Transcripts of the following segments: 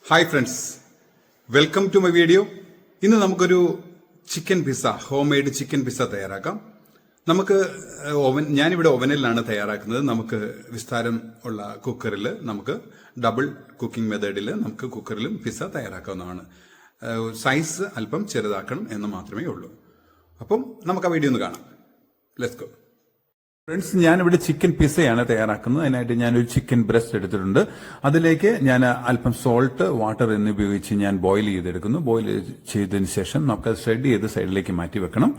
Hi friends, welcome to my video. ഇന്ന് നമുക്കൊരു chicken pizza, home made chicken pizza തയ്യാറാക്കാം. നമുക്ക് ഞാനിവിടെ ഓവനിലാണ് തയ്യാറാക്കുന്നത്. നമുക്ക് വിസ്താരം ഉള്ള കുക്കറിൽ നമുക്ക് ഡബിൾ കുക്കിംഗ് മെത്തേഡിൽ നമുക്ക് കുക്കറിലും പിസ്സ തയ്യാറാക്കാവുന്നതാണ്. സൈസ് അല്പം ചെറുതാക്കണം എന്ന് മാത്രമേ ഉള്ളൂ. അപ്പം നമുക്ക് ആ വീഡിയോ ഒന്ന് കാണാം. Let's go. ഫ്രണ്ട്സ്, ഞാനിവിടെ ചിക്കൻ പിസ്സയാണ് തയ്യാറാക്കുന്നത്. അതിനായിട്ട് ഞാനൊരു ചിക്കൻ ബ്രസ്റ്റ് എടുത്തിട്ടുണ്ട്. അതിലേക്ക് ഞാൻ അല്പം സോൾട്ട്, വാട്ടർ എന്നിവ ഉപയോഗിച്ച് ഞാൻ ബോയിൽ ചെയ്തെടുക്കുന്നു. ബോയിൽ ചെയ്തതിന് ശേഷം നമുക്കത് ഷ്രെഡ് ചെയ്ത് സൈഡിലേക്ക് മാറ്റി വെക്കണം.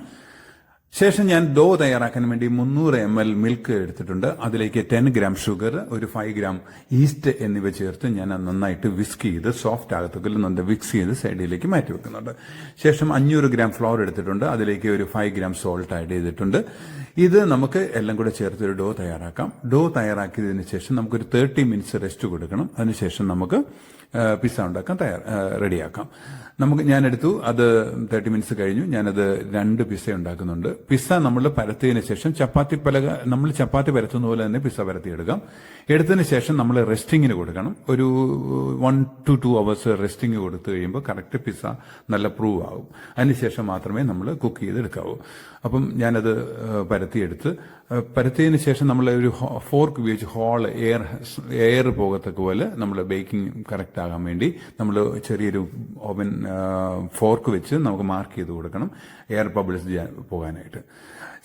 ശേഷം ഞാൻ ഡോ തയ്യാറാക്കാൻ വേണ്ടി 300 ml മിൽക്ക് എടുത്തിട്ടുണ്ട്. അതിലേക്ക് 10 ഗ്രാം ഷുഗർ, ഒരു 5 ഗ്രാം ഈസ്റ്റ് എന്നിവ ചേർത്ത് ഞാൻ നന്നായിട്ട് വിസ്ക് ചെയ്ത് സോഫ്റ്റ് ആകത്തക്കില്ല വിക്സ് ചെയ്ത് സൈഡിലേക്ക് മാറ്റി വെക്കുന്നുണ്ട്. ശേഷം 500 ഗ്രാം ഫ്ലോർ എടുത്തിട്ടുണ്ട്. അതിലേക്ക് ഒരു 5 ഗ്രാം സോൾട്ട് ആഡ് ചെയ്തിട്ടുണ്ട്. ഇത് നമുക്ക് എല്ലാം കൂടെ ചേർത്ത് ഒരു ഡോ തയ്യാറാക്കാം. ഡോ തയ്യാറാക്കിയതിനു ശേഷം നമുക്കൊരു 30 മിനിറ്റ്സ് റെസ്റ്റ് കൊടുക്കണം. അതിനുശേഷം നമുക്ക് പിസ്സ ഉണ്ടാക്കാൻ റെഡിയാക്കാം. ഞാനെടുത്തു, അത് 30 മിനിറ്റ്സ് കഴിഞ്ഞു. ഞാനത് 2 പിസ്സ ഉണ്ടാക്കുന്നുണ്ട്. പിസ്സ നമ്മൾ പരത്തിയതിനു ശേഷം നമ്മൾ ചപ്പാത്തി പരത്തുന്ന പോലെ തന്നെ പിസ്സ പരത്തിയെടുക്കാം. എടുത്തതിന് ശേഷം നമ്മൾ റെസ്റ്റിങ്ങിന് കൊടുക്കണം. ഒരു 1 to 2 hours റെസ്റ്റിങ് കൊടുത്തു കഴിയുമ്പോൾ കറക്റ്റ് പിസ്സ നല്ല പ്രൂവ് ആകും. അതിനുശേഷം മാത്രമേ നമ്മൾ കുക്ക് ചെയ്തെടുക്കാവൂ. അപ്പം ഞാനത് പരത്തിയതിന് ശേഷം നമ്മൾ ഒരു ഫോർക്ക് ഉപയോഗിച്ച് എയർ പോകത്തക്ക പോലെ നമ്മൾ ബേക്കിംഗ് കറക്റ്റ് ആകാൻ വേണ്ടി നമ്മൾ ചെറിയൊരു ഓവൻ ഫോർക്ക് വെച്ച് നമുക്ക് മാർക്ക് ചെയ്ത് കൊടുക്കണം, എയർ ബബിൾസ് പോകാനായിട്ട്.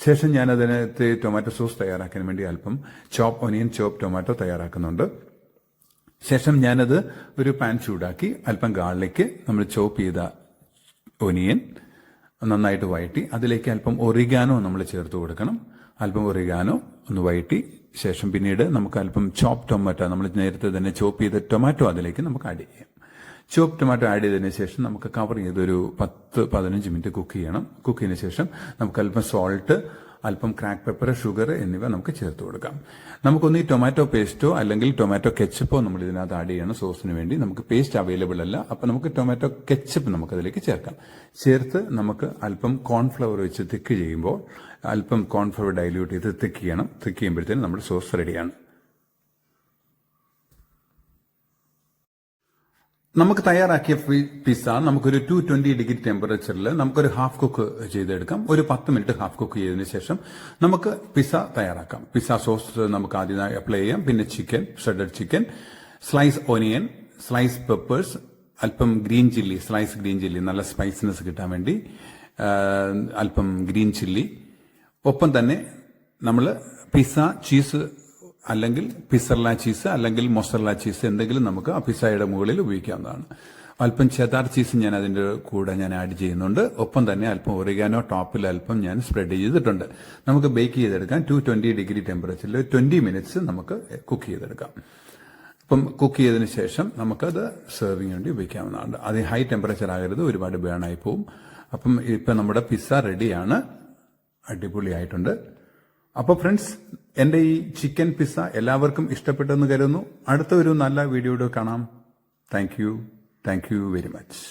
ശേഷം ഞാൻ അതിനകത്ത് ടൊമാറ്റോ സോസ് തയ്യാറാക്കാൻ വേണ്ടി അല്പം ഒനിയൻ ചോപ്പ് ടൊമാറ്റോ തയ്യാറാക്കുന്നുണ്ട്. ശേഷം ഞാനത് ഒരു പാൻ ചൂടാക്കി അല്പം ഗാർലിക്, നമ്മൾ ചോപ്പ് ചെയ്ത ഒനിയൻ നന്നായിട്ട് വഴറ്റി അതിലേക്ക് അല്പം ഒറിഗാനോ നമ്മൾ ചേർത്ത് കൊടുക്കണം. അല്പം ഒറിഗാനോ ഒന്ന് വഴറ്റി ശേഷം പിന്നീട് നമുക്ക് അല്പം ചോപ്പ് ടൊമാറ്റോ, നമ്മൾ നേരത്തെ തന്നെ ചോപ്പ് ചെയ്ത ടൊമാറ്റോ അതിലേക്ക് നമുക്ക് ആഡ് ചെയ്യാം. ചോപ്പ് ടൊമാറ്റോ ആഡ് ചെയ്തതിന് ശേഷം നമുക്ക് കവർ ചെയ്ത് ഒരു 10-15 മിനിറ്റ് കുക്ക് ചെയ്യണം. കുക്ക് ചെയ്തതിനു ശേഷം നമുക്ക് അല്പം സോൾട്ട്, അല്പം ക്രാക്ക് പെപ്പർ, ഷുഗർ എന്നിവ നമുക്ക് ചേർത്ത് കൊടുക്കാം. നമുക്കൊന്ന് ഈ ടൊമാറ്റോ പേസ്റ്റോ അല്ലെങ്കിൽ ടൊമാറ്റോ കെച്ചപ്പോ നമ്മൾ ഇതിനകത്ത് ആഡ് ചെയ്യണം. സോസിന് വേണ്ടി നമുക്ക് പേസ്റ്റ് അവൈലബിൾ അല്ല. അപ്പൊ നമുക്ക് ടൊമാറ്റോ കെച്ചപ്പ് നമുക്ക് അതിലേക്ക് ചേർക്കാം. ചേർത്ത് നമുക്ക് അല്പം കോൺഫ്ലവർ വെച്ച് തിക്ക് ചെയ്യുമ്പോൾ അല്പം കോൺഫ്ലവർ ഡൈല്യൂട്ട് ചെയ്ത് തിക്ക് ചെയ്യണം. തിക്ക് ചെയ്യുമ്പോഴത്തേനും നമ്മുടെ സോസ് റെഡിയാണ്. നമുക്ക് തയ്യാറാക്കിയ പിസ്സ നമുക്കൊരു 220 ഡിഗ്രി ടെമ്പറേച്ചറിൽ നമുക്കൊരു ഹാഫ് കുക്ക് ചെയ്തെടുക്കാം. ഒരു 10 മിനിറ്റ് ഹാഫ് കുക്ക് ചെയ്തതിനു ശേഷം നമുക്ക് പിസ്സ തയ്യാറാക്കാം. പിസ്സ സോസ് നമുക്ക് ആദ്യമായി അപ്ലൈ ചെയ്യാം. പിന്നെ chicken, shredded chicken, slice onion, slice peppers, അല്പം green chilli, slice green chilli നല്ല സ്പൈസിനെസ് കിട്ടാൻ വേണ്ടി അല്പം ഗ്രീൻ ചില്ലി. ഒപ്പം തന്നെ നമ്മൾ പിസ്സ ചീസ് അല്ലെങ്കിൽ പിസർല ചീസ് അല്ലെങ്കിൽ മൊസറല്ല ചീസ് എന്തെങ്കിലും നമുക്ക് ആ പിസ്സയുടെ മുകളിൽ ഉപയോഗിക്കാവുന്നതാണ്. അല്പം ചെദാർ ചീസ് ഞാൻ അതിന്റെ കൂടെ ആഡ് ചെയ്യുന്നുണ്ട്. ഒപ്പം തന്നെ അല്പം ഒറിഗാനോ ടോപ്പിൽ അല്പം ഞാൻ സ്പ്രെഡ് ചെയ്തിട്ടുണ്ട്. നമുക്ക് ബേക്ക് ചെയ്തെടുക്കാൻ 220 ഡിഗ്രി ടെമ്പറേച്ചറിൽ 20 മിനിറ്റ്സ് നമുക്ക് കുക്ക് ചെയ്തെടുക്കാം. അപ്പം കുക്ക് ചെയ്തതിനു ശേഷം നമുക്കത് സെർവിങ് വേണ്ടി ഉപയോഗിക്കാവുന്നതാണ്. അത് ഹൈ ടെമ്പറേച്ചർ ആകരുത്, ഒരുപാട് ബേണായി പോവും. അപ്പം ഇപ്പം നമ്മുടെ പിസ്സ റെഡിയാണ്, അടിപൊളിയായിട്ടുണ്ട്. അപ്പോൾ ഫ്രണ്ട്സ്, എന്റെ ഈ ചിക്കൻ പിസ്സ എല്ലാവർക്കും ഇഷ്ടപ്പെട്ടെന്ന് കരുതുന്നു. അടുത്ത ഒരു നല്ല വീഡിയോയുടെ കാണാം. Thank you very much.